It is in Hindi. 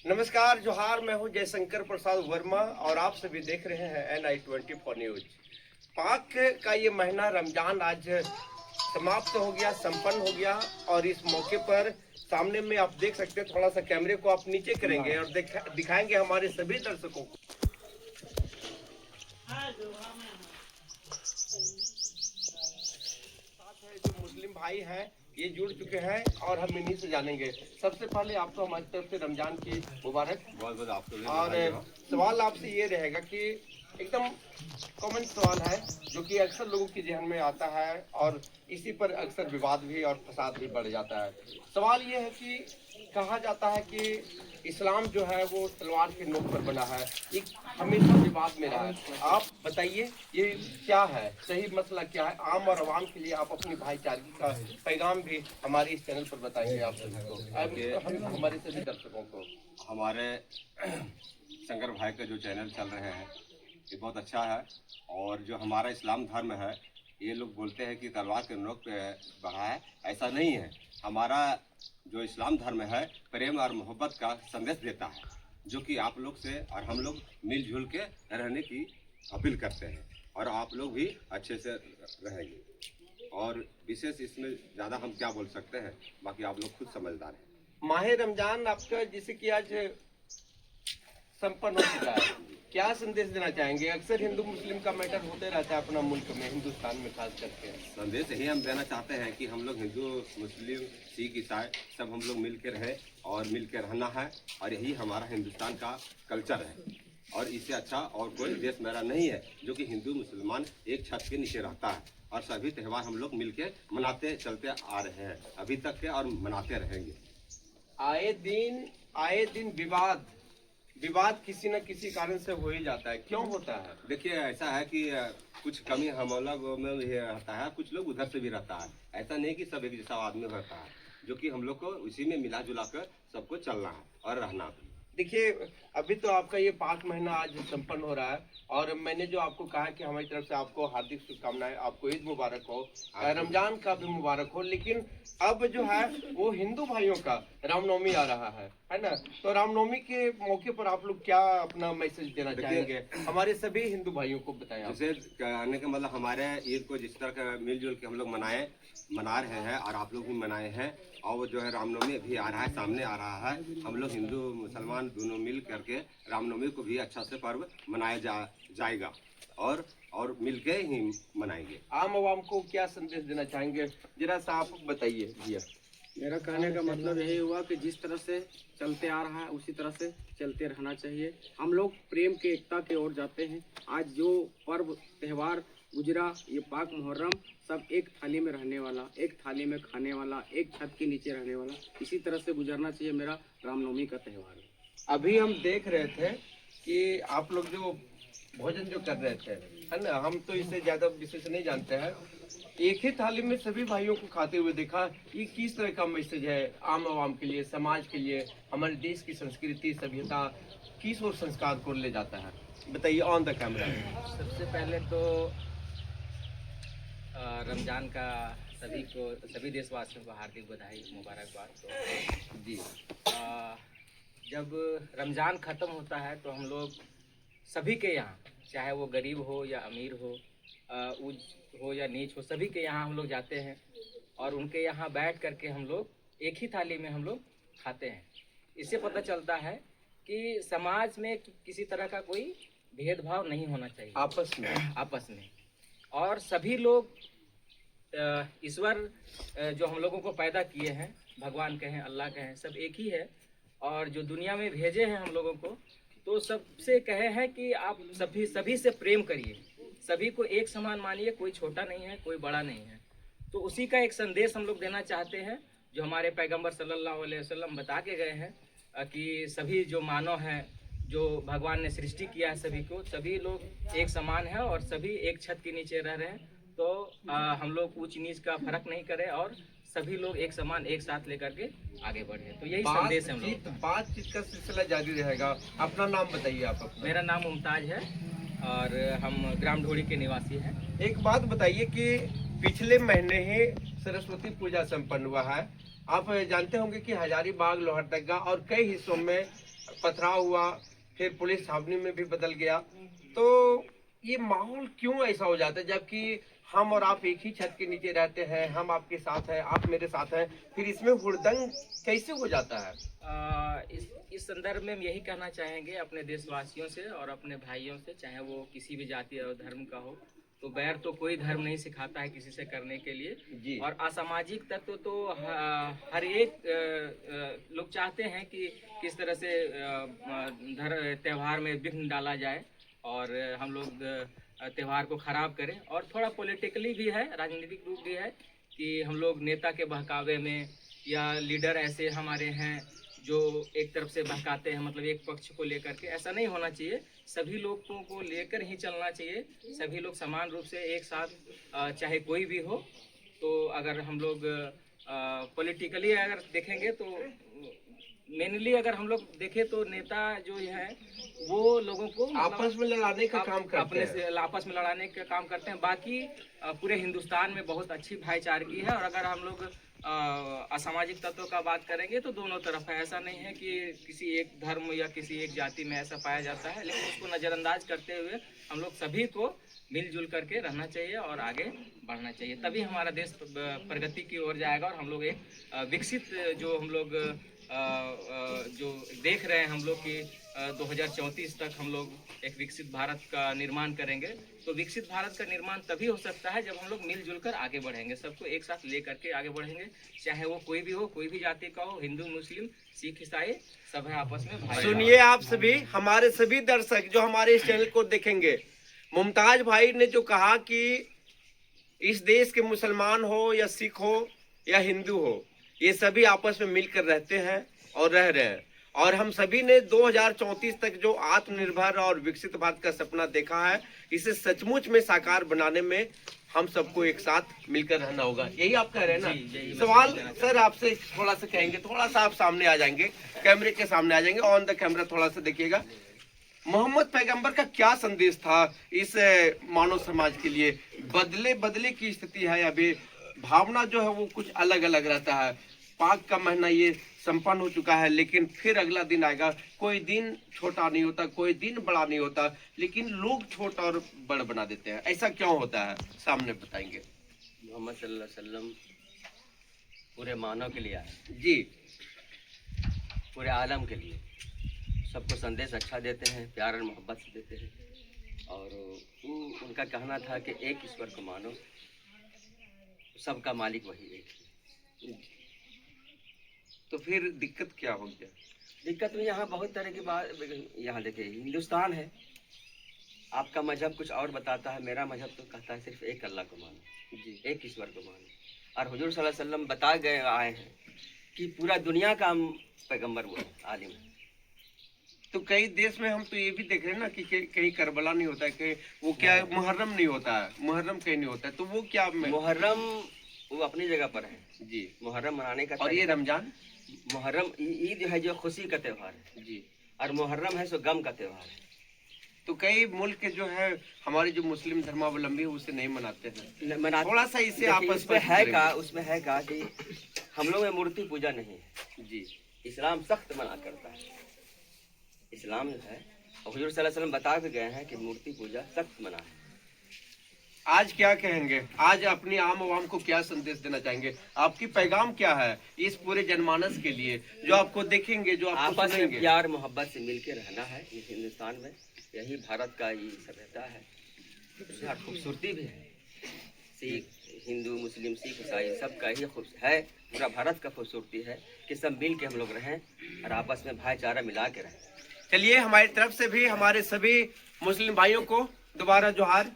नमस्कार जोहार, मैं हूं जयशंकर प्रसाद वर्मा और आप सभी देख रहे हैं NI24 न्यूज। पाक का ये महीना रमजान आज समाप्त हो गया, संपन्न हो गया और इस मौके पर सामने में आप देख सकते हैं, थोड़ा सा कैमरे को आप नीचे करेंगे और दिखाएंगे हमारे सभी दर्शकों को। साथ है जो मुस्लिम भाई हैं ये जुड़ चुके हैं और हम इन्हीं से जानेंगे। सबसे पहले आपको हमारी तरफ से रमजान की मुबारक। बहुत बहुत आपको और सवाल आपसे ये रहेगा कि एकदम कॉमन सवाल है जो कि अक्सर लोगों के जहन में आता है और इसी पर अक्सर विवाद भी और फसाद भी बढ़ जाता है। सवाल ये है कि कहा जाता है कि इस्लाम जो है वो तलवार के नोक पर बना है, एक हमेशा विवाद में रहा है। आप बताइए ये क्या है, सही मसला क्या है? आम और आवाम के लिए आप अपनी भाईचारगी का पैगाम भी हमारे इस चैनल पर बताएंगे आप सभी को, हमारे सभी दर्शकों को। हमारे शंकर भाई का जो चैनल चल रहे हैं ये बहुत अच्छा है। और जो हमारा इस्लाम धर्म है ये लोग बोलते हैं कि तलवार के नोक पे बढ़ा है, ऐसा नहीं है। हमारा जो इस्लाम धर्म है प्रेम और मोहब्बत का संदेश देता है, जो कि आप लोग से और हम लोग मिलजुल के रहने की अपील करते हैं और आप लोग भी अच्छे से रहेंगे। और विशेष इसमें ज़्यादा हम क्या बोल सकते हैं, बाकी आप लोग खुद समझदार हैं। माह रमजान आपका जैसे कि आज संपन्न हो चुका है, क्या संदेश देना चाहेंगे? अक्सर हिंदू मुस्लिम का मैटर होते रहता है अपना मुल्क में, हिंदुस्तान में खास करके। संदेश यही हम देना चाहते हैं कि हम लोग हिंदू मुस्लिम सिख ईसाई सब हम लोग मिल के रहे और मिल के रहना है, और यही हमारा हिंदुस्तान का कल्चर है। और इससे अच्छा और कोई देश मेरा नहीं है जो कि हिंदू मुसलमान एक छत के नीचे रहता है, और सभी त्यौहार हम लोग मिल के मनाते चलते आ रहे हैं अभी तक के, और मनाते रहेंगे। आए दिन विवाद किसी न किसी कारण से हो ही जाता है, क्यों होता है? देखिए ऐसा है कि कुछ कमी हम लोग में भी रहता है, कुछ लोग उधर से भी रहता है। ऐसा नहीं कि सब एक जैसा आदमी रहता है, जो कि हम लोग को उसी में मिला जुला कर सबको चलना है और रहना भी। देखिए अभी तो आपका ये पाक महीना आज संपन्न हो रहा है और मैंने जो आपको कहा कि हमारी तरफ से आपको हार्दिक शुभकामनाएं, आपको ईद मुबारक हो, रमजान का भी मुबारक हो। लेकिन अब जो है वो हिंदू भाइयों का रामनवमी आ रहा है ना? तो रामनवमी के मौके पर आप लोग क्या अपना मैसेज देना चाहेंगे हमारे सभी हिंदू भाइयों को? बताएं आप। जैसे कहने का मतलब हमारे ईद को जिस तरह का मिलजुल के हम लोग मना रहे हैं और आप लोग भी मनाए हैं, और वो जो है रामनवमी अभी आ रहा है, सामने आ रहा है। हम लोग हिंदू मुसलमान दोनों मिल करके रामनवमी को भी अच्छा से पर्व मनाया जाएगा और मिलके ही मनाएंगे। आम आवाम को क्या संदेश देना चाहेंगे, जरा सा आप बताइए भैया। मेरा कहने का मतलब यही हुआ कि जिस तरह से चलते आ रहा है उसी तरह से चलते रहना चाहिए। हम लोग प्रेम के एकता की ओर जाते हैं। आज जो पर्व त्यौहार गुजरा, ये पाक मुहर्रम, सब एक थाली में रहने वाला, एक थाली में खाने वाला, एक छत के नीचे रहने वाला, इसी तरह से गुजरना चाहिए मेरा रामनवमी का त्यौहार है। अभी हम देख रहे थे कि आप लोग जो भोजन जो कर रहे थे, है ना, हम तो इससे ज्यादा विशेष नहीं जानते हैं, एक ही थाली में सभी भाइयों को खाते हुए देखा। ये किस तरह का मैसेज है आम आवाम के लिए, समाज के लिए, हमारे देश की संस्कृति सभ्यता किस ओर संस्कार को ले जाता है? बताइए ऑन द कैमरा। सबसे पहले तो रमजान का सभी देशवासियों को हार्दिक बधाई मुबारकबाद। तो जी, जब रमज़ान ख़त्म होता है तो हम लोग सभी के यहाँ, चाहे वो गरीब हो या अमीर हो, ऊंच हो या नीच हो, सभी के यहाँ हम लोग जाते हैं और उनके यहाँ बैठ करके हम लोग एक ही थाली में हम लोग खाते हैं। इससे पता चलता है कि समाज में किसी तरह का कोई भेदभाव नहीं होना चाहिए आपस में। और सभी लोग ईश्वर जो हम लोगों को पैदा किए हैं, भगवान कहें अल्लाह कहें, सब एक ही है। और जो दुनिया में भेजे हैं हम लोगों को, तो सबसे कहे हैं कि आप सभी से प्रेम करिए, सभी को एक समान मानिए, कोई छोटा नहीं है कोई बड़ा नहीं है। तो उसी का एक संदेश हम लोग देना चाहते हैं जो हमारे पैगंबर सल्लल्लाहु अलैहि वसल्लम बता के गए हैं कि सभी जो मानव हैं, जो भगवान ने सृष्टि किया है, सभी को, सभी लोग एक समान है और सभी एक छत के नीचे रह रहे हैं। तो हम लोग ऊंच नीच का फर्क नहीं करें और सभी लोग एक समान एक साथ लेकर के आगे बढ़े। तो यही संदेश है हम लोग का। बातचीत का सिलसिला जारी रहेगा। अपना नाम बताइए आप अपना। मेरा नाम मुमताज है और हम ग्राम ढोड़ी के निवासी हैं। एक बात बताइए कि पिछले महीने ही सरस्वती पूजा संपन्न हुआ है। आप जानते होंगे कि हजारीबाग, लोहरदगा और कई हिस्सों में पथराव हुआ, फिर पुलिस छावनी में भी बदल गया। तो ये माहौल क्यों ऐसा हो जाता है, जबकि हम और आप एक ही छत के नीचे रहते हैं, हम आपके साथ हैं, आप मेरे साथ हैं, फिर इसमें हुड़दंग कैसे हो जाता है? इस संदर्भ में हम यही कहना चाहेंगे अपने देशवासियों से और अपने भाइयों से, चाहे वो किसी भी जाति और धर्म का हो, तो बैर तो कोई धर्म नहीं सिखाता है किसी से करने के लिए। जी। और असामाजिक तत्व तो हर एक लोग चाहते हैं कि किस तरह से त्यौहार में विघ्न डाला जाए और हम लोग त्यौहार को खराब करें। और थोड़ा पॉलिटिकली भी है, राजनीतिक रूप भी है कि हम लोग नेता के बहकावे में या लीडर ऐसे हमारे हैं जो एक तरफ से बहकाते हैं, मतलब एक पक्ष को लेकर के। ऐसा नहीं होना चाहिए, सभी लोगों को लेकर ही चलना चाहिए। सभी लोग समान रूप से एक साथ, चाहे कोई भी हो। तो अगर हम लोग पॉलिटिकली अगर देखेंगे तो मेनली अगर हम लोग देखें तो नेता जो है वो लोगों को आपस में लड़ाने का काम करते अपने हैं। से आपस में लड़ाने का काम करते हैं। बाकी पूरे हिंदुस्तान में बहुत अच्छी भाईचारगी है। और अगर हम लोग असामाजिक तत्वों का बात करेंगे तो दोनों तरफ है। ऐसा नहीं है कि किसी एक धर्म या किसी एक जाति में ऐसा पाया जाता है, लेकिन उसको नज़रअंदाज करते हुए हम लोग सभी को मिलजुल करके रहना चाहिए और आगे बढ़ना चाहिए। तभी हमारा देश प्रगति की ओर जाएगा और हम लोग एक विकसित जो हम लोग जो देख रहे हैं हम लोग कि 2034 तक हम लोग एक विकसित भारत का निर्माण करेंगे। तो विकसित भारत का निर्माण तभी हो सकता है जब हम लोग मिलजुल कर आगे बढ़ेंगे, सबको एक साथ ले करके आगे बढ़ेंगे। चाहे वो कोई भी हो, कोई भी जाति का हो, हिंदू मुस्लिम सिख ईसाई, सब है आपस में भाई। सुनिए आप सभी, हमारे सभी दर्शक जो हमारे इस चैनल को देखेंगे, मुमताज भाई ने जो कहा कि इस देश के मुसलमान हो या सिख हो या हिंदू हो, ये सभी आपस में मिलकर रहते हैं और रह रहे हैं। और हम सभी ने 2034 तक जो आत्मनिर्भर और विकसित भारत का सपना देखा है, इसे सचमुच में साकार बनाने में हम सबको एक साथ मिलकर रहना होगा। यही आप कह रहे हैं ना? सवाल सर आपसे थोड़ा सा कहेंगे, थोड़ा सा आप सामने आ जाएंगे, कैमरे के सामने आ जाएंगे, ऑन द कैमरा थोड़ा सा देखिएगा। मोहम्मद पैगंबर का क्या संदेश था इस मानव समाज के लिए? बदले बदले की स्थिति है, अभी भावना जो है वो कुछ अलग अलग रहता है। पाक का महीना ये संपन्न हो चुका है, लेकिन फिर अगला दिन आएगा। कोई दिन छोटा नहीं होता, कोई दिन बड़ा नहीं होता, लेकिन लोग छोटा और बड़ा बना देते हैं। ऐसा क्यों होता है, सामने बताएंगे। मोहम्मद सल्लल्लाहु अलैहि वसल्लम पूरे मानव के लिए आए, जी, पूरे आलम के लिए। सबको संदेश अच्छा देते हैं, प्यार और मोहब्बत से देते हैं। और उनका कहना था कि एक ईश्वर को मानो, सबका मालिक वही एक है। तो फिर दिक्कत क्या हो गया? दिक्कत में यहाँ बहुत तरह की बात। यहाँ देखिए, हिंदुस्तान है, आपका मजहब कुछ और बताता है, मेरा मजहब तो कहता है सिर्फ एक अल्लाह को मानो, जी, एक ईश्वर को मानो। और हुजूर सल्लल्लाहु अलैहि वसल्लम बता गए आए हैं कि पूरा दुनिया का पैगंबर वो है, आलिम है। तो कई देश में हम तो ये भी देख रहे हैं ना कि कहीं करबला नहीं होता है, कहीं वो क्या मुहर्रम नहीं होता है, मुहर्रम कहीं नहीं होता है। तो वो क्या मुहर्रम वो अपनी जगह पर है जी, मुहर्रम मनाने का। और ये रमजान, मुहर्रम ईद है जो खुशी का त्यौहार है जी, और मुहर्रम है सो गम का त्यौहार है। तो कई मुल्क जो है हमारे जो मुस्लिम धर्मावलंबी उसे नहीं मनाते हैं। मनाते थोड़ा सा इसे देखिए, आपस इसमें है का, उसमें है का कि हम लोग में मूर्ति पूजा नहीं है जी, इस्लाम सख्त मना करता है। इस्लाम जो है, और हुजूर सल्लल्लाहु अलैहि वसल्लम बता के गए हैं कि मूर्ति पूजा सख्त मना है। आज क्या कहेंगे, आज अपनी आम आवाम को क्या संदेश देना चाहेंगे? आपकी पैगाम क्या है इस पूरे जनमानस के लिए, जो आपको देखेंगे, जो आपको आपस में सुनेंगे? प्यार मोहब्बत से मिलके रहना है इस हिंदुस्तान में। यही भारत का ये सभ्यता है, उसका खूबसूरती भी है। सिख हिंदू मुस्लिम सिख ईसाई सबका ही है, पूरा भारत का खूबसूरती है कि सब मिल के हम लोग रहें और आपस में भाईचारा मिला के रहें। चलिए, हमारी तरफ से भी हमारे सभी मुस्लिम भाइयों को दोबारा जोहार।